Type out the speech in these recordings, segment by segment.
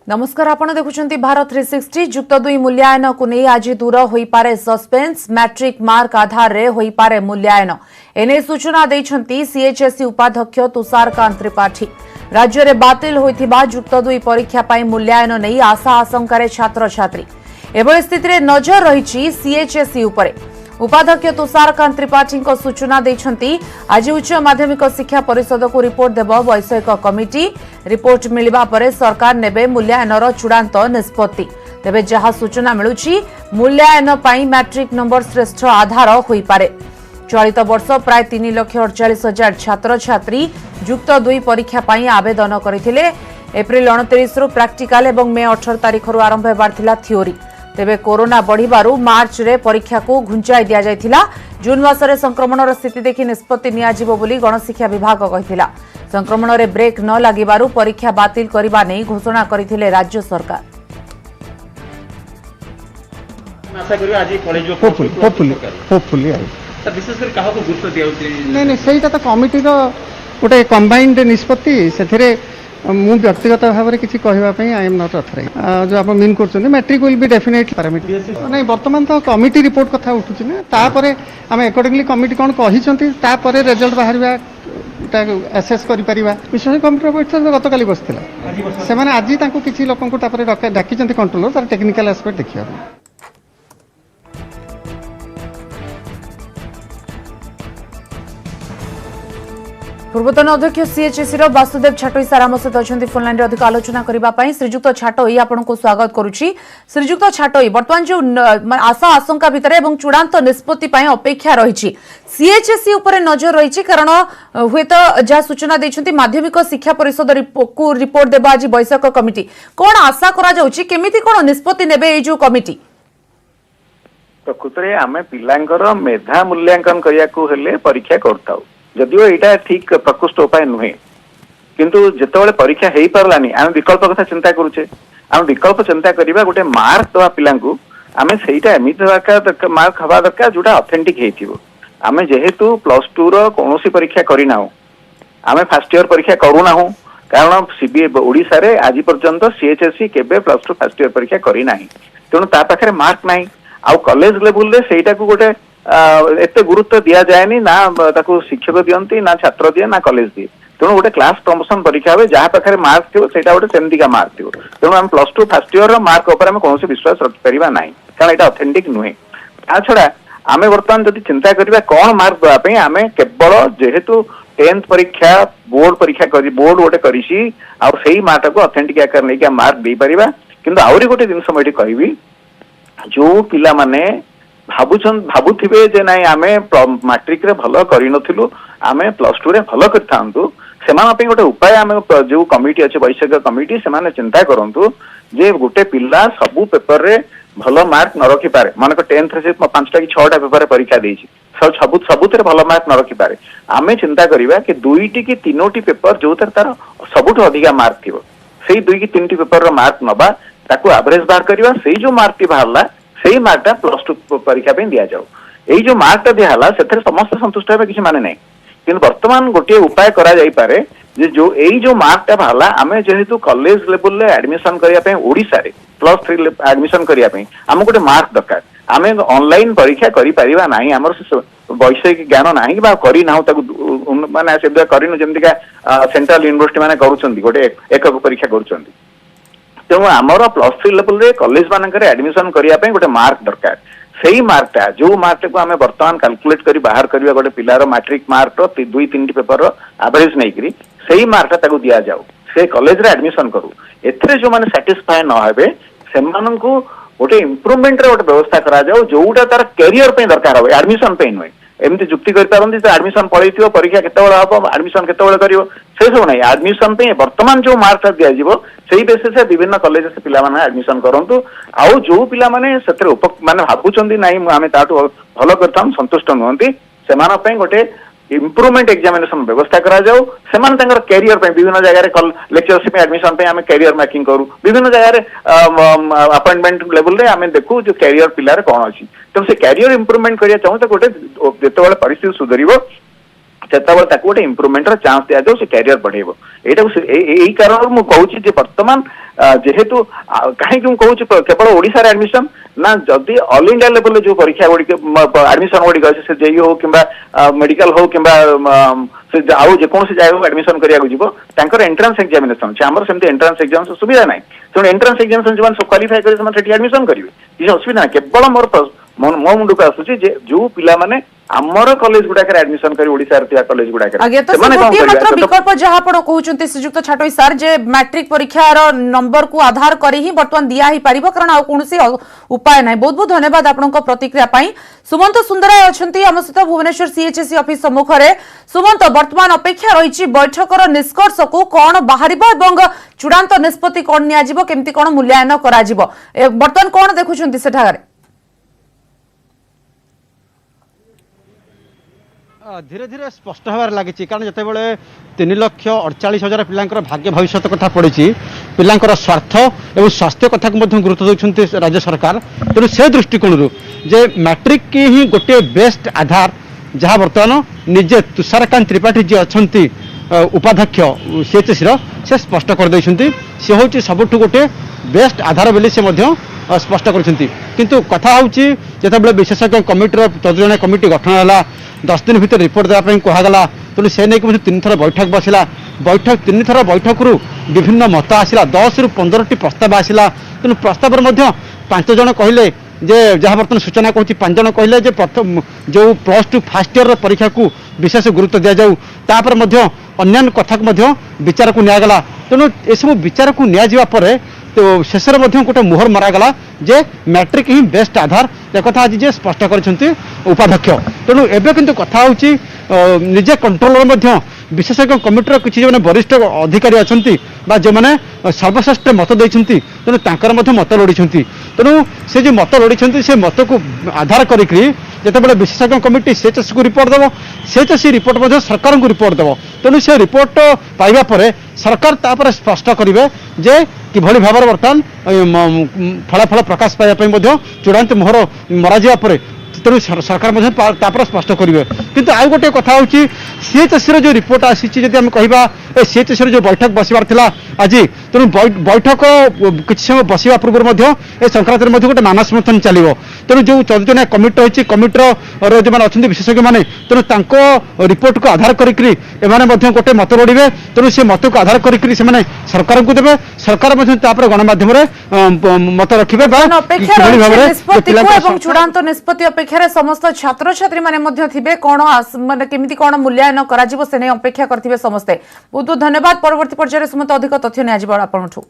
नमस्कार आपण देखुछंती भारत 360 जुक्त 2 मूल्यांकन को नहीं आज दूर होई पारे सस्पेंस मैट्रिक मार्क आधार रे होई पारे मूल्यांकन एने सूचना दैछंती सीएचएसई उपाध्यक्ष तुषारकांत त्रिपाठी राज्य रे बातिल होइथिबा जुक्त 2 परीक्षा पई मूल्यांकन नहीं आशा आशंका छात्र छात्री एभଳି स्थिति रे नजर रहिछि सीएचएसई उपरे उपाध्यक्ष तुषारकांत त्रिपाठी सूचना देछंती आज उच्च माध्यमिक शिक्षा परिषद को रिपोर्ट देव वैषयिक कमिटी रिपोर्ट मिलिबा परे सरकार नेबे मूल्यांकन चूड़ांत निष्पत्ति तेबे जहा सूचना मिलुछि मूल्यांकन पई मैट्रिक नंबर श्रेष्ठ आधार होई पारे। चलित वर्ष प्राय 3,48,000 छात्र छात्री जुक्त 2 परीक्षा पई आवेदन करथिले। एप्रिल 29 रु प्रैक्टिकल एवं मे 18 तारिख रु आरंभ हेबार थिला थियोरी तेबे कोरोना बढ़िबारु मार्च रे परीक्षा को घुंचाई दिया जायथिला। जून मासरे संक्रमण स्थिति देखि निष्पत्ति नियाजिबो बोली गणशिक्षा विभाग कहिथिला। संक्रमण रे ब्रेक न लागिबारु परीक्षा बातिल करिबा नै घोषणा करिथिले राज्य सरकार। आशा करियो आज कॉलेज होपफुली सर विशेष कर काहा को गुरुत्व दियाउछि नहीं सेटा तो कमिटी रो गोटे कंबाइंड निष्पत्ति सेथिरे मु व्यक्तिगत भाव में किसी कहवाई आई एम नॉट अथराइज जो आप मीन कर metric will be definitely parameter नहीं बर्तमान तो कमिटी रिपोर्ट कथा उठुची ना तापर आम अकॉर्डिंगली कमिटी कौन कही रिजल्ट बाहर एसेस कर विशेष कमिटी बैठक गत काली बसला से आज किसी लोक डाकी कंट्रोलर तार टेक्निकल एस्पेक्ट देखिए पूर्वतन अध्यक्ष सीएचएसई वासुदेव छाटोई सार आम सहित अच्छा फोनलाइन में अधिक आलोचना करने श्रीजुक्त छाटोई आपको स्वागत करुच्ची। श्रीजुक्त छाटोई बर्तमान जो आशा आशंका भितर एवं चूड़ांत निष्पत्ति अपेक्षा रही सीएचएसई उपर नजर रही कारण हुए तो जहाँ सूचना देते माध्यमिक शिक्षा परिषद को रिपोर्ट देवा आज वैषयिक कमिटी कौन आशा करमी कौन निष्पत्ति ने जो कमिटी प्रकृत में आम पिला मेधा मूल्यांकन करने परीक्षा करताऊ जदिओ यहाँ ठीक प्रकृष्ट उपाय नुहे किंतु जितेबाला परीक्षा हो पारानी आम विकल्प कथा चिंता करुचे आम विकल्प चिंता करवा गोटे मार्क दवा पिला आम से मार्क हवा दरकार जोटा अथेंटिक होमें जेहेतु +2 कौन परीक्षा करना आम फास्ट इयर परीक्षा करूना कारण ओडिशा रे आज पर्यंत सीएचएसई केबे +2 फास्ट इयर परीक्षा करना तेणु ता पाखे मार्क ना आउ कॉलेज लेवल रे सेटा को गोटे एते गुरुत्व दिया जाएनी ना ताको शिक्षक दियंती ना छात्र दिए ना कॉलेज दिए तेणु गोटे क्लास प्रमोशन परीक्षा हुए जहाँ पाखे मार्क थी सेटा गोटे सेमतिका मार्क थी तेणु आम +2 फास्ट इयर मार्क उपर कौन विश्वास रखिपर ना कारण यहाँ ऑथेंटिक नुहे ता छड़ा आम बर्तमान जब चिंता करवा कौन मार्क देवाई आम केवल जेहेतु 10th परीक्षा बोर्ड परीक्षा बोर्ड गोटे कर मार्क को ऑथेंटिक आकार नहीं मार्क दे पारिबा किंतु आउरी गोटे जिनस मुझे कहबी जो पिला माने भावुवे जे नाई आम मैट्रिक रे भल करूँ आम +2 रे भल कर गोटे उपाय आम जो कमिटी अच्छे वैषयिक कमिटी से चिंता करूँ जे गोटे पिला सबू पेपर रे भल मार्क न रखिपारे मन 10th से 5टा कि 6टा पेपर परीक्षा देछि सबुत भल मार्क न रखिपारे आम चिंता करवा कि 2टी कि 3टी पेपर जो तार सबुठ अधिका मार्क थी से 2 कि 3टी पेपर मार्क नवा ताकू एवरेज बाहर करवा से जो मार्क टी बाहरला से मार्कटा +2 परीक्षा दि जाऊ यही जो मार्कटा दिहला से समस्त संतुष्ट होगा किसी माने नहीं किंतु वर्तमान गोटे उपाय करा जाई पारे जे जो यही जो मार्कटा बाहरला आम जेहेतु कॉलेज लेवल रे एडमिशन करने ओडिशा रे +3 एडमिशन करने आम गोटे मार्क दरकार आम ऑनलाइन परीक्षा करि परिबा नाही आमर वैषयिक ज्ञान नाही बा करी ना माने से करिनु जेमतिका सेंट्रल यूनिवर्सिटी माने करूछंती गोटे एक परीक्षा करूछंती तेणु आमर +3 लेवल रे कॉलेज मानकर एडमिशन करने गोटे मार्क दरकार से मार्कटा जो मार्क को आम बर्तमान कैलकुलेट कर बाहर करवा गोटे पिलार मैट्रिक मार्क 2-3टी पेपर एवरेज नहीं से मार्कटा दि जाऊ से कॉलेज रे एडमिशन करू एथरे जो माने सैटिस्फाई न हेबे सेमान को गोटे इम्प्रूवमेंट रे गोटे व्यवस्था करा जाऊ जोटा तार कैरियर पे दरकार हो एडमिशन पे नुहे एमती जुक्ति कर पारंती तो एडमिशन पड़े परीक्षा केतेबेले हम एडमिशन केतेबेले करिवो से सब नहीं एडमिशन पे वर्तमान जो मार्क दिया जीवो सेही बेसिस से विभिन्न कॉलेज से पिला माने एडमिशन करंतु आउ जो पिला माने सेतरे माने भाबुचंदी नाही आमे ताटो भलो करथाम संतुष्ट नहंती सेमान पे गोटे इम्प्रूवमेंट एग्जामिनेशन व्यवस्था करा जाऊ सेमान तांगर कैरियर पे विभिन्न जगह रे लेक्चरशिप एडमिशन पे आमे कैरियर मैकिंग करू विभिन्न जगह रे अपॉइंटमेंट लेवल रे आमे देखू जो कैरियर पिलार कोन अछि तो से कैरियर इम्प्रूवमेंट करिया चाहू तो गोटे जेतेबेले परिस्थिति सुधरिबो ସେତେବେଳେ ତାକୁ ଗୋଟେ ଇମ୍ପ୍ରୁଭमेଣ୍ଟର ଚାନ୍ସ ଦିଆଯାଉ, ସେ କ୍ୟାରିୟର ବଢେଇବ। ଏଇ କାରଣରୁ ମୁଁ କହୁଛି ଯେ ବର୍ତ୍ତମାନ ଯେହେତୁ କାହିଁକି ମୁଁ କହୁଛି କେବଳ ଓଡିଶାରେ ଆଡମିସନ ନା, ଯଦି ଅଲ ଇଣ୍ଡିଆ ଲେଭେଲରେ ଯୋଉ ପରୀକ୍ଷା ଗୁଡିକ ଆଡମିସନ ଗୁଡିକ ଅଛି, ସେ ଜେଇ ହଉ କିମ୍ବା ମେଡିକାଲ ହଉ କିମ୍ବା ସେ ଆଉ ଯେକୌଣସି ଜାଗାକୁ ଆଡମିସନ କରିବାକୁ ଯିବ, ତାଙ୍କର ଏଣ୍ଟ୍ରାନ୍ସ ଏକ୍ଜାମିନେସନ ଅଛି। ଆମର ସେମିତି ଏଣ୍ଟ୍ରାନ୍ସ ଏକ୍ଜାମିନେସନ ସୁବିଧା ନାହିଁ। ତେଣୁ ଏଣ୍ଟ୍ରାନ୍ସ ଏକ୍ଜାମିନେସନ ଯୋଉମାନେ କ୍ୱାଲିଫାଏ କରିବେ ସେମାନେ ସେଠି ଆଡମିସନ କରିବେ, କିଛି ଅସୁବିଧା ନାହିଁ। କେବଳ ମୋ ମୁଣ୍ଡକୁ ଆସୁଛି ଯେ ଯୋଉ ପିଲାମାନେ ଆମର କଲେଜ ଗୁଡାକରେ ଆଡମିସନ କରି ଓଡିଶାରେ ଥିବା କଲେଜ ଗୁଡାକରେ ସେମାନେ କଣ କରିବେ? विकल्प जहाँ आपण कहते श्रीजुक्त छाटोई सार जे मैट्रिक परीक्षार नंबर को आधार करी ही बर्तमान दिया ही पारिबो, कारण आ कोनोसी उपाय नाही। बहुत बहुत धन्यवाद आपनका प्रतिक्रिया पाई। सुमंत सुंदराय अछंती हम सहित भुवनेश्वर सीएचएससी ऑफिस सम्मुख रे। सुमंत, वर्तमान अपेक्षा रही बैठकर निष्कर्ष को कौन बाहरिबो एवं चूड़ांत निष्पत्ति कौन निया जिवो, केमती कौन मूल्यांकन करा जिवो, वर्तमान कौन देखुछंती सेठारे? धीरे धीरे स्पष्ट हबार लगी, कारण जितेबाला 3,48,000 पिलांकर भाग्य भविष्य कथा पड़ी, पिलांकर स्वार्थ और स्वास्थ्य कथा को गुरुत्व देउछन्ति राज्य सरकार। तेणु से दृष्टिकोण जे मैट्रिक की ही गोटे बेस्ट आधार, जहाँ बर्तमान निजे तुषारकांत त्रिपाठी जी अच्छा उपाध्यक्ष सीएचएससी से स्पष्ट कर देइछन्ति, से हूँ सबुठ गोटे बेस्ट आधार बोली से स्पष्ट करछन्ति। किंतु कथा होउछि जेतेबेले विशेषज्ञ कमिटीर 14 जणिया कमिटी गठन होला, 10 दिन भीतर रिपोर्ट देवा पई कहगला। तेणु से नहीं कि 3 थर बैठक बसिला, 3 थर बैठक रु विभिन्न मत आसिला, 10 रु 15टी प्रस्ताव आसिला। तेणु प्रस्ताव 5 जण कहले जे जहाँ बर्तमान सूचना कहूँ 5 जण कहले जे प्रथम जो +2 फर्स्ट इयर परीक्षा को विशेष गुरुत्व दि जाऊ, तापर अन्य कथा को विचार को निगला। तेणु यू विचार को नि तो शेष गोटे मुहर मरागला जे मैट्रिक ही बेस्ट आधार, एक आज जे स्पष्ट करछन्ति उपाध्यक्ष। तेणु एबे किंतु कथा होची निजे कंट्रोलर विशेषज्ञ कमिटीर किसी जो वरिष्ठ अधिकारी अछन्ति बा जो माने सर्वश्रेष्ठ मत देइछन्ति, तेणु तांकर मत लोड़ीछन्ति। तेणु से जो मत लोड़ीछन्ति से मत को आधार करिकरी जेतेबेले विशेषज्ञ कमिटी सीएचएससी को रिपोर्ट देव, सीएचएससी रिपोर्ट सरकार को रिपोर्ट देव। तेणु से रिपोर्ट पाइबा परे सरकार तापर स्पष्ट करिवे जे किभଳି भाव बर्तमान फलाफल प्रकाश पाइबा चूड़ांत मोहर मरा परे। तेणु सरकार स्पष्ट करेंगे। किंतु आउ गोटे कथा हूँ सीएचएससी जो रिपोर्ट आसी कहवा सीएचएससी जो बैठक बसबार आज, तेणु बैठक किसी समय बसवा पूर्व ए संक्रांत में गोटे मानस मंथन चलो। तेणु जो 14 जणिया कमिटी रही, कमिटर जो मैंने अच्छा विशेषज्ञ मैंने, तेणु रिपोर्ट को आधार करी गोटे मत लोड़े। तेणु से मत को आधार करी सरकार को देवे, सरकार गणमाध्यम मत रखिए। चूड़ांत निष्पत्ति अपेक्षा समस्त छात्र छात्री माने थिबे, कोन माने केमिति कोन मूल्यांकन करा जिवो से नै अपेक्षा करथिबे समस्ते। बहुत बहुत धन्यवाद। परवर्ती पर्याय सुमंत अधिक तथ्य नै आजिबो आपनठु।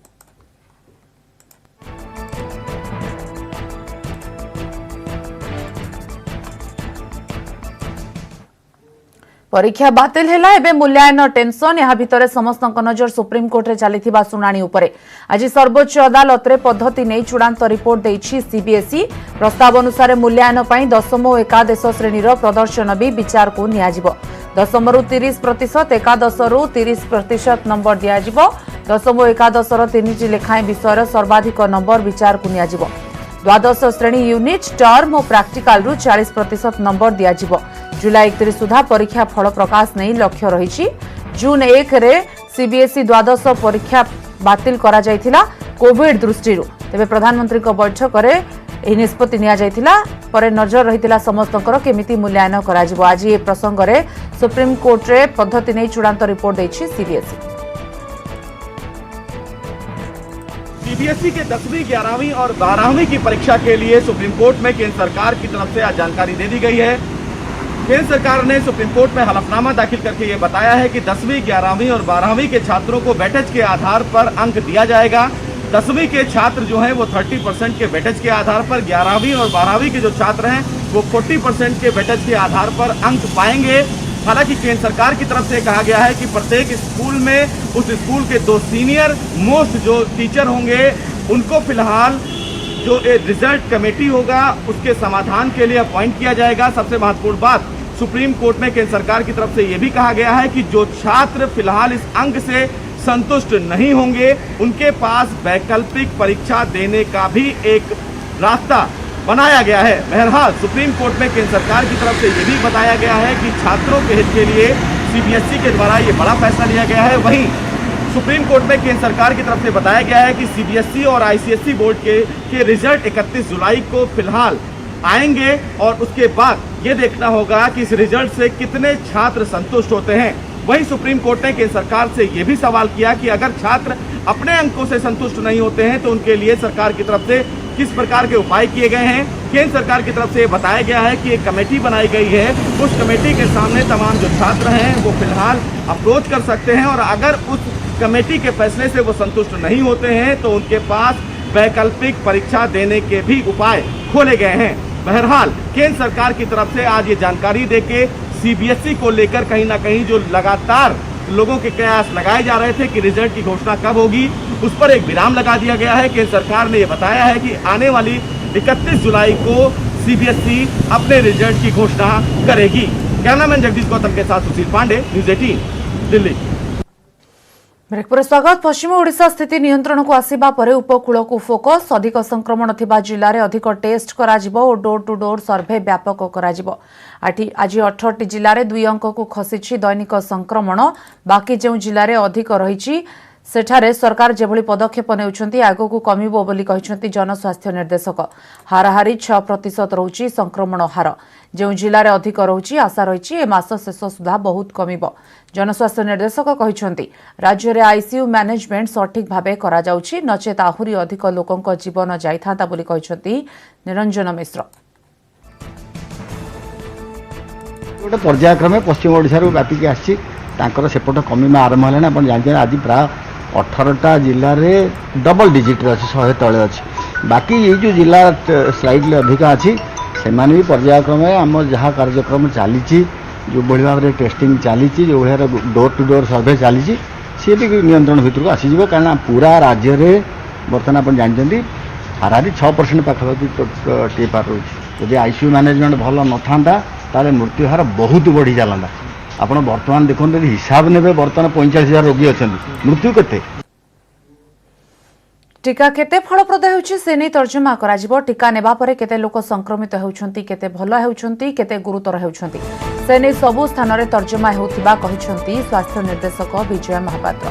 परीक्षा बातिल हैला, एबे मूल्यांकन टेंशन। यहाँ भितर समस्त नजर सुप्रीम कोर्ट रे चलीथिबा सुनानी उपरे। आज सर्वोच्च अदालत रे पद्धति नै चूड़ांत रिपोर्ट देइछि सीबीएसई। प्रस्ताव अनुसार मूल्यांकन पई 10म और एकादश श्रेणीर प्रदर्शन भी विचार को नियाजिबो। 10 रु 30%, एकादश रु 30% नंबर दियाजिबो। 10 और एकादश 3टी लेखाएं विषय सर्वाधिक नंबर विचार को नियाजिबो। द्वादश श्रेणी यूनिट, टर्म और प्रैक्टिकल रु 40% नंबर दियाजिबो। जुलाई 31 सुधा परीक्षा फल प्रकाश नहीं लक्ष्य रही। जून 1 रे सीबीएसई द्वादश परीक्षा बातिल करा जायथिला कोविड दृष्टि। तेबे प्रधानमंत्री को बैठक रे एही निष्पत्ति निया जायथिला, परे नजर रहितिला समस्तकर केमिति मूल्यांकन करा जिवो। आज ए प्रसंग रे सुप्रीम कोर्ट रे पद्धति नै चूड़ांत रिपोर्ट दैछि सीबीएसई। सीबीएसई के 10वीं, 11वीं और 12वीं की परीक्षा के लिए सुप्रीम कोर्ट में केंद्र सरकार की तरफ से आज जानकारी दे दी गई है। केंद्र सरकार ने सुप्रीम कोर्ट में हलफनामा दाखिल करके ये बताया है कि 10वीं, 11वीं और 12वीं के छात्रों को वेटेज के आधार पर अंक दिया जाएगा। 10वीं के छात्र जो हैं वो 30% के वेटेज के आधार पर, 11वीं और 12वीं के जो छात्र हैं वो 40% के वेटेज के आधार पर अंक पाएंगे। हालांकि केंद्र सरकार की तरफ से कहा गया है कि प्रत्येक स्कूल में उस स्कूल के 2 सीनियर मोस्ट जो टीचर होंगे उनको फिलहाल जो रिजल्ट कमेटी होगा उसके समाधान के लिए अपॉइंट किया जाएगा। सबसे महत्वपूर्ण बात, सुप्रीम कोर्ट में केंद्र सरकार की तरफ से यह भी कहा गया है कि जो छात्र फिलहाल इस अंक से संतुष्ट नहीं होंगे उनके पास वैकल्पिक परीक्षा देने का भी एक रास्ता बनाया गया है। बहरहाल सुप्रीम कोर्ट में केंद्र सरकार की तरफ से यह भी बताया गया है कि छात्रों के हित के लिए सीबीएसई के द्वारा ये बड़ा फैसला लिया गया है। वहीं सुप्रीम कोर्ट में केंद्र सरकार की तरफ से बताया गया है कि सीबीएसई और आईसीएसई बोर्ड के रिजल्ट 31 जुलाई को फिलहाल आएंगे और उसके बाद ये देखना होगा कि इस रिजल्ट से कितने छात्र संतुष्ट होते हैं। वहीं सुप्रीम कोर्ट ने केंद्र सरकार से ये भी सवाल किया कि अगर छात्र अपने अंकों से संतुष्ट नहीं होते हैं तो उनके लिए सरकार की तरफ से किस प्रकार के उपाय किए गए हैं। केंद्र सरकार की तरफ से बताया गया है कि एक कमेटी बनाई गई है, उस कमेटी के सामने तमाम जो छात्र हैं वो फिलहाल अप्रोच कर सकते हैं और अगर उस कमेटी के फैसले से वो संतुष्ट नहीं होते हैं तो उनके पास वैकल्पिक परीक्षा देने के भी उपाय खोले गए हैं। बहरहाल केंद्र सरकार की तरफ से आज ये जानकारी देके सीबीएसई को लेकर कहीं ना कहीं जो लगातार लोगों के कयास लगाए जा रहे थे कि रिजल्ट की घोषणा कब होगी, उस पर एक विराम लगा दिया गया है। केंद्र सरकार ने ये बताया है कि आने वाली 31 जुलाई को सीबीएसई अपने रिजल्ट की घोषणा करेगी। कैमरामैन जगदीश गौतम के साथ सुशील पांडे, न्यूज 18 दिल्ली। ब्रेक पर स्वागत। पश्चिम ओडिशा स्थिति नियंत्रण को आसिबा परे उपकूल को फोकस। अधिक संक्रमण थिबा जिल्ला रे अधिक टेस्ट कराजिबो और डोर टू डोर सर्वे व्यापक कराजिबो। आज 18टी जिल्ला रे 2 अंक को खसिछि दैनिक संक्रमण। बाकी जो जिल्ला रे अधिक रहिछि सेठारे सरकार जेभली पदक्षेप नेउछंती आगो कमिबो बोली कहिसंती जनस्वास्थ्य निर्देशक। हाराहारी 6% रहुछि संक्रमण हार। जो जिल्ला रे अधिक रहुछि आशा रहिछि ए मास शेष सुधा बहुत कमिबो। जनस्वास्थ्य निर्देशक कहिसंती राज्य रे आईसीयू मैनेजमेंट सठिक भाबे करा जाउछि, नचेत आहुरी अधिक लोकंक जीवन जाइथांता बोली कहिसंती निरंजन मिश्र। गोटे पर्यायक्रमे पश्चिम ओडिशा व्यापिक आसी सेपट कमिमा आरंभ है। आप जानते हैं आज प्राय 18टा जिले में डबल डिजिट अच्छी 100 तले अच्छी। बाकी ये जो जिला स्लाइडली अधिक अच्छी से भी पर्यायक्रमे आम जहाँ कार्यक्रम चली जो भाई भाव में टेस्टिंग चली जो भाई डोर टू डोर सर्वे चली सी भी नियंत्रण भितर को आसीज। कहीं पूरा राज्य में बर्तमान आप जानते हाराहारी 6% पाखापाखि टीपार रोचे। जब आईसीयू मैनेजमेंट भल न था मृत्यु हार बहुत बढ़ी चलता। आप बर्तमान देखो हिसाब ने बर्तमान 45,000 रोगी अच्छा, मृत्यु केते। टीका केते फलप्रद हेउछि से नै तर्जमा कराजिबो। टीका नेबा परे केते लोक संक्रमित हेउछंती, केते भल हेउछंती, केते गुरुतर हेउछंती से नै सबु स्थान रे तर्जमा हेउथिबा कहिसंती स्वास्थ्य निर्देशक विजय महापात्र।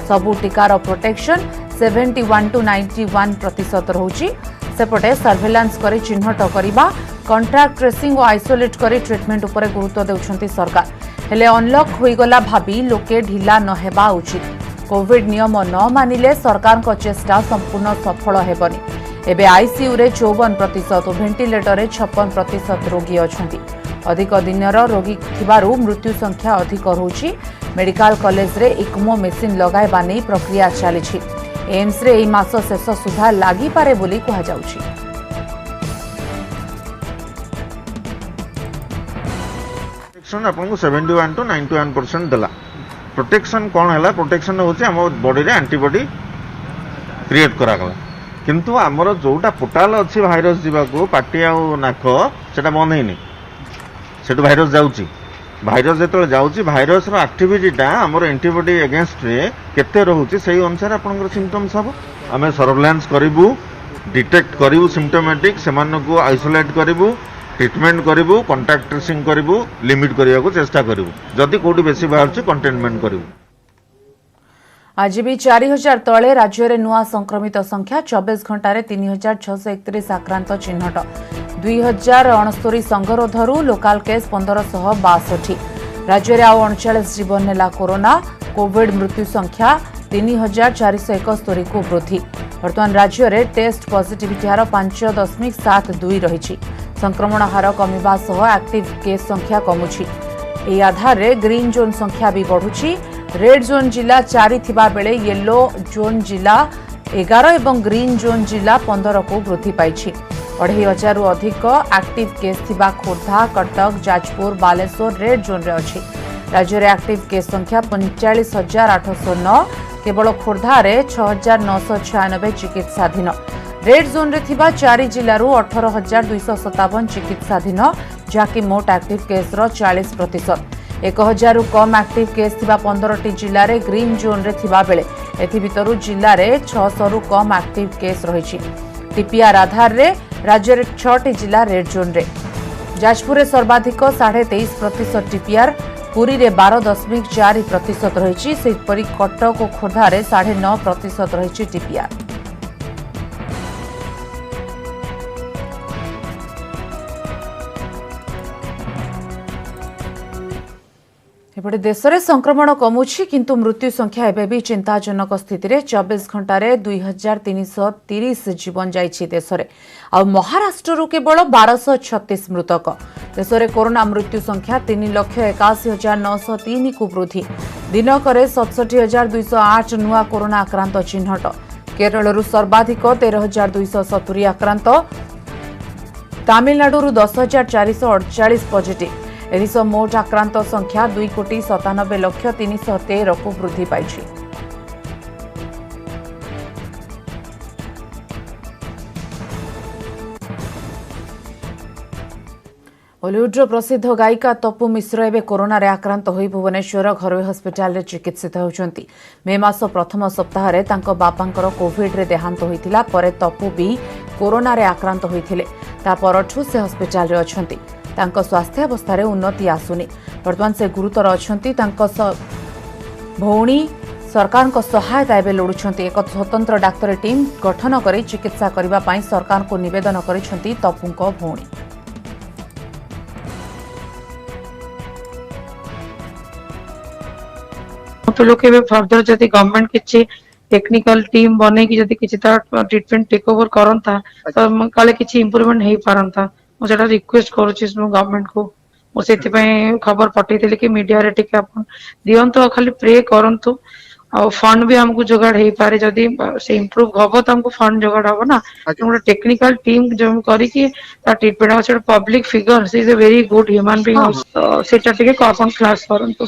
सबु टीकार प्रोटेक्शन 71 to 91% रहुछि। सेपटे सर्वेलांस करी चिन्हट करिबा, कॉन्ट्रैक्ट ट्रेसिंग और आइसोलेट करी ट्रीटमेंट उपरे गुरुत्व देउछंती सरकार। हेले अनलॉक होइगला भाबी लोके ढिला न हेबा उचित। कोविड नियम न मानिले सरकार को चेष्टा संपूर्ण सफल हेबनी। एबे आईसीयू रे 54% और वेंटिलेटर रे 56% रोगी अछंती। अधिक दिनर रोगी थिबारु मृत्यु संख्या अधिक रहुछि। मेडिकल कॉलेज रे इक्मो मेसिन लगाइबा नै प्रक्रिया चलिछि। एम्स रे एई मास शेष सुधा लागि पारे बोली कहा जाउछि। आपको 71 to 91% देला। प्रोटेक्शन कौन है? प्रोटेक्शन हूँ आम बॉडी रे एंटीबॉडी क्रिएट करागला। किंतु आमर जोटा पोर्टाल अच्छी भाइरस जावाक पाटी आ नाक से बंद है से भाइरस जाऊँगी। भाइरस जो जाऊँगी भाइरस एक्टिविटीटा आमर एंटीबॉडी एगेंस्ट रे केते रोचे से अनुसार आपंकर सिम्पटम्स हम आम सर्वेलांस करूँ, डिटेक्ट करूँ सिम्पटोमेटिक से आइसोलेट करूँ, ट्रीटमेंट करूँ, कॉन्टैक्ट ट्रेसिंग करूँ, लिमिट करने को चेष्टा करूँ। जदि कौटी बेसी बाहर कंटेनमेंट करूँ। आज भी 4000 तले राज्य में नुआ संक्रमित संख्या 24 घंटे 3631 आक्रांत चिन्हट 2069 संगरोधरू लोकाल केस 1562। राज्य में आउ 39 जीवन नेला कोरोना। कोविड मृत्यु संख्या 3471 को वृद्धि। वर्तमान राज्य में टेस्ट पॉजिटिविटी हार 5.72 रही। संक्रमण हार कमिबा सह एक्टिव केस संख्या कमुछि। एही आधार रे ग्रीन जोन संख्या भी बढ़ुछि। रेड जोन जिला 4 थिबा बेले येलो जोन जिला 11 एवं ग्रीन जोन जिला 15 को वृद्धि पाइछि। 2500 अधिक एक्टिव केस थिबा खोर्धा, कटक, जाजपुर, बालेश्वर रेड जोन रे अछि। राज्य रे एक्टिव केस संख्या 45809। केवल खोर्धा रे 6996 चिकित्साधीन। रेड जोन रे थिबा 4 जिल्लारू 18257 चिकित्साधीन, जहाँकि मोट एक्टिव केस रो 40%। 1000 कम एक्टिव केस थिबा 15टी जिल्ला रे ग्रीन जोन रे थिबा बेले एथि भितरु जिल्ला रे 600 कम एक्टिव केस रहिछि। टीपीआर आधार रे राज्य रे 6टी जिल्ला रेड जोन रे। जाजपुर रे सर्वाधिक 23.5% टीपीआर, पुरी रे 12.4% रही। सेपरी कटक और खोर्धारे 9.5% रही टीपीआर। एपटे देश में संक्रमण कमुछि किंतु मृत्यु संख्या एबे भी चिंताजनक स्थिति रे 24 घंटे 2330 जीवन जाइछि देश में। आ महाराष्ट्र केवल 1236 मृतक। देश में कोरोना मृत्यु संख्या 3,81,903 को वृद्धि। दिनक 67,208 नुआ कोरोना आक्रांत चिन्हट। केरल सर्वाधिक 13,270 आक्रांत। तमिलनाडु 10,448 पॉजिटिव। एरिस मोट आक्रांत संख्या 2,97,313 को वृद्धि पाई। बॉलीवुड प्रसिद्ध गायिका तपु मिश्र एवं कोरोना रे आक्रांत होई भुवनेश्वर घरोई हस्पिटाल रे चिकित्सित होउछंती। मे मास प्रथम सप्ताह रे तांको बापांकर कोविड रे देहांत होइतिला परे तपु भी कोरोना रे आक्रांत होइथिले। ता परठु से हस्पिटाल रे अछंती। तांको स्वास्थ्य अवस्था रे उन्नति आसुनी। वर्तमान से गुरुतर अछंती। तांको भौणी सरकार को सहायता एवं लोड़ुछंती। एक स्वतंत्र डाक्तरी टीम गठन कर चिकित्सा करबा पई सरकार को निवेदन करिछंती तपुंको भौणी। तो लोग फर्दर जदि गवर्नमेंट किसी टेक्निकल टीम बने कि जदि किसी ट्रीटमेंट टेक ओवर करता तो काले किसी इम्प्रूवमेंट हो पारंता। मुझे रिक्वेस्ट करुच्ची गवर्नमेंट को मुझे खबर पठेली कि मीडिया रे टिके अपन दियंतु खाली प्रे करंतु। और फंड भी हमको जोगाड़ हो पारे जदि से इम्प्रूव हम तो हमको फंड जोगाड़ हम ना। गोटे टेक्निकल टीम जो करिकी ट्रीटमेंट पब्लिक फिगर से is a very good human being तो सेटा टिके अपन क्लास करंतु।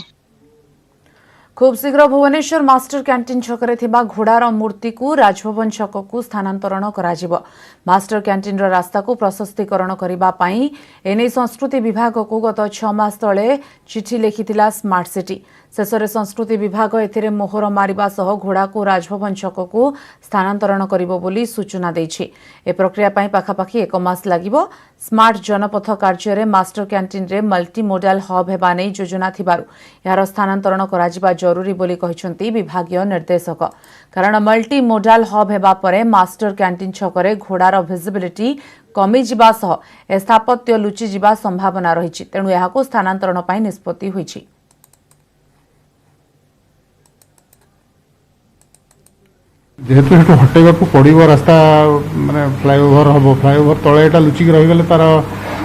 खूब शीघ्र भुवनेश्वर मास्टर कैंटीन छकरे थिबा घोड़ार मूर्ति को राजभवन छक को स्थानांतरण कराजिबो। मास्टर कैंटीन रास्ता को प्रशस्तीकरण करबा पई एने संस्कृति विभाग को गत 6 मास तले चिठी लिखिथिला स्मार्ट सिटी। शेषरे संस्कृति विभाग एथिरे मोहर मारिबा सह घोड़ा को राजभवन छक को स्थानांतरण करिबो बोली सूचना दैछि। ए प्रक्रिया पई पाखापाखि 1 मास लागिबो। स्मार्ट जनपथ कार्य रे मास्टर कैंटीन रे मल्टी मोडाल हब हेबा नै योजना थिबारु यार स्थानांतरण कराजिबा जरूरी बोली कहिसंती विभागीय निर्देशक। कारण मल्टी मोडाल हब हेबा परे मास्टर कैंटीन छकरे घोड़ार विजिबिलिटी कमी जिबा सह स्थापत्य लुचि जिबा संभावना रहिछि। तेणु एहाको स्थानांतरण पई निष्पत्ति होइछि। जेहेतु ये हटेगा पड़ो रास्ता माने फ्लाईओवर हम फ्लाईओवर तले यहाँ लुचिक रहीगले तार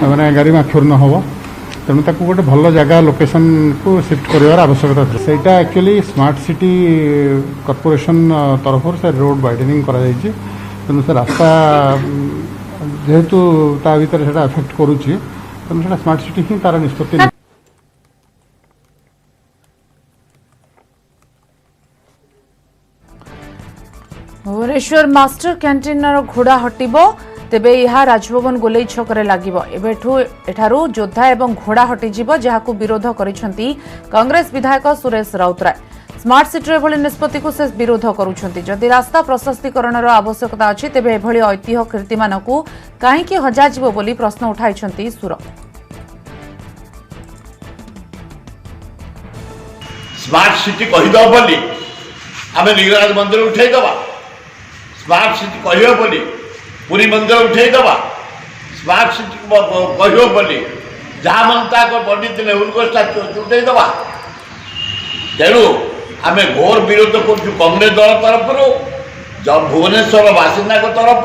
माने गाड़ी क्षुर्ण हम तेणु ताकू गोटे भल जगह लोकेशन को शिफ्ट कर आवश्यकता था। सेटा एक्चुअली स्मार्ट सिटी कॉर्पोरेशन तरफ से रोड वाइडनिंग करा जायछि। तेणु से रास्ता जेहेतु ता भीतर सेटा अफेक्ट करूछि तेणु सेटा स्मार्ट सिटी ही तार निष्पत्ति। भुवनेश्वर मास्टर कैंटीन घोड़ा हटिबो तेबे यह राजभवन गोलेई छकरे लागिबो। एठारू जोद्धा एवं घोड़ा हटिजिबो जहाकू विरोध करिसंती कांग्रेस विधायक सुरेश राउतराय। स्मार्ट सिटी एभली निष्पत्ति को से विरोध करुछंती। जदि रास्ता प्रशस्तीकरणर आवश्यकता अछि तेबे एभली ऐतिह्य कीर्तिमानकू काहेकि हजाजिबो बोली प्रश्न उठाइछंती सुर। स्मार्ट सिटी कहिदो बोली आमे लिंगराज मंदिर उठै दबा। स्मार्ट सिटी कहियो बोली पुरी मंदिर उठै दबा। स्मार्ट सिटी कहियो बोली जहाँ मनता को पंडित नेहरू को स्टाच्यू उठै दबा। तेणु आमे घोर विरोध करूँ कांग्रेस दल तरफ जब भुवनेश्वर बासिंदा तरफ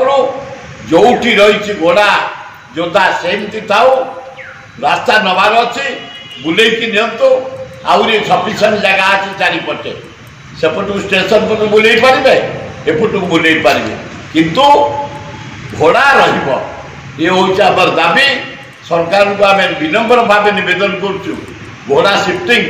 जोटी रही घोड़ा जोधा सेमती थाउ रास्ता नबार अच्छी बुलेकी नियंतु आउरी सफिशिएंट जगह अच्छी चारिपटे सेपटू स्टेशन पटू बुले पारे एपटू बुले पारे किंतु घोड़ा रहिबो ये होउछ हमर दाबी। सरकार को आम विनम्र भाव निवेदन करूँ घोड़ा शिफ्टिंग